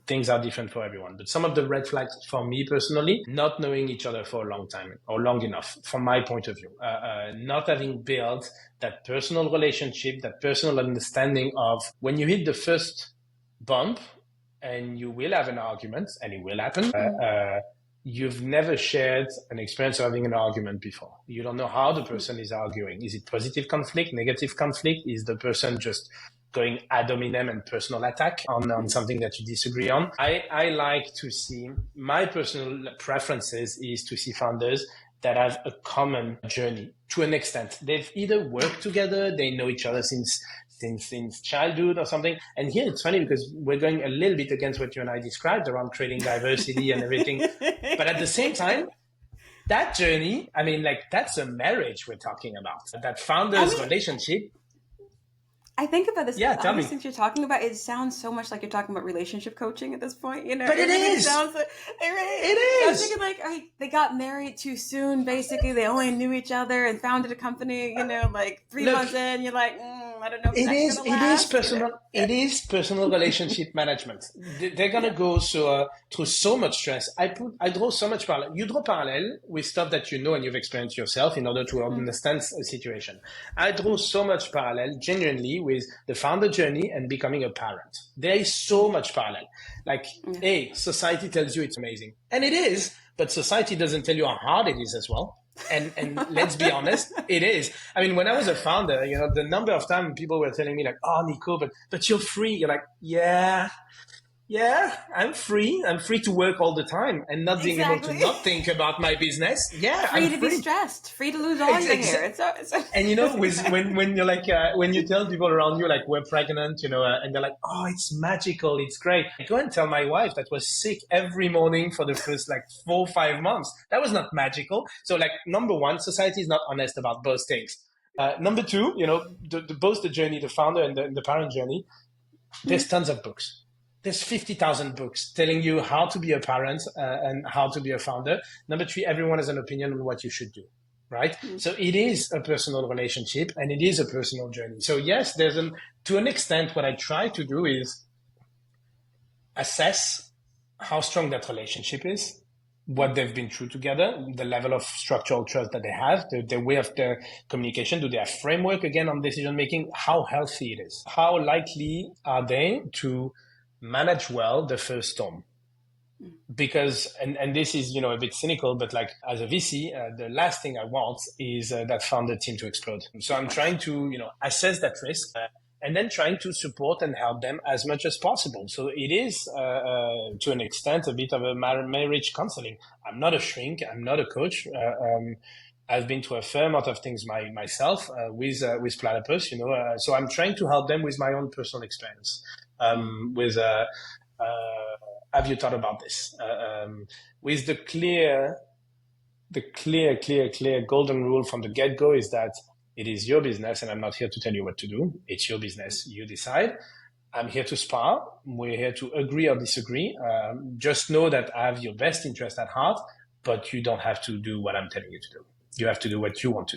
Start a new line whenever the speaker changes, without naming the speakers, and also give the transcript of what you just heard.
things are different for everyone. But some of the red flags for me personally, not knowing each other for a long time or long enough, from my point of view, not having built that personal relationship, that personal understanding of when you hit the first bump and you will have an argument and it will happen. You've never shared an experience of having an argument before. You don't know how the person is arguing. Is it positive conflict, negative conflict? Is the person just going ad hominem and personal attack on something that you disagree on? I like to see, my personal preferences is to see founders that have a common journey to an extent. They've either worked together, they know each other since childhood or something. And here it's funny because we're going a little bit against what you and I described around creating diversity and everything. But at the same time, that journey, I mean, like, that's a marriage we're talking about. That founder's relationship.
I think about this.
Yeah, tell me.
Things you're talking about, it sounds so much like you're talking about relationship coaching at this point, you know?
But it is.
It is. I was thinking like, they got married too soon, basically. They only knew each other and founded a company, you know, like 3 months in, you're like, I don't know if that's gonna last.
It is personal relationship management. They're going to go through so much stress. I draw so much parallel. You draw parallel with stuff that you know and you've experienced yourself in order to understand a situation. I draw so much parallel, genuinely, with the founder journey and becoming a parent. There is so much parallel. Like, hey, society tells you it's amazing. And it is, but society doesn't tell you how hard it is as well. And let's be honest, it is. I mean, when I was a founder, you know, the number of times people were telling me like, oh, Nico, but you're free. You're like, yeah, I'm free. I'm free to work all the time and not being able to not think about my business. Yeah,
free to be stressed, free to lose all your hair.
And you know, when you're like, when you tell people around you like we're pregnant, you know, and they're like, oh, it's magical, it's great. I go and tell my wife that was sick every morning for the first like 4 or 5 months. That was not magical. So like, number one, society is not honest about both things. Number two, you know, both the journey, the founder and the parent journey, there's tons of books. There's 50,000 books telling you how to be a parent and how to be a founder. Number three, everyone has an opinion on what you should do, right? So it is a personal relationship and it is a personal journey. So yes, to an extent, what I try to do is assess how strong that relationship is, what they've been through together, the level of structural trust that they have, the way of their communication. Do they have framework again on decision making? How healthy it is? How likely are they to manage well the first storm? Because, and this is, you know, a bit cynical, but like as a VC, the last thing I want is that founder team to explode. So I'm trying to, you know, assess that risk and then trying to support and help them as much as possible. So it is, to an extent, a bit of a marriage counseling. I'm not a shrink. I'm not a coach. I've been to a fair amount of things myself with Platypus, you know, so I'm trying to help them with my own personal experience. Have you thought about this? With the clear golden rule from the get-go is that it is your business and I'm not here to tell you what to do. It's your business. You decide. I'm here to spar. We're here to agree or disagree. Just know that I have your best interest at heart, but you don't have to do what I'm telling you to do. You have to do what you want to do.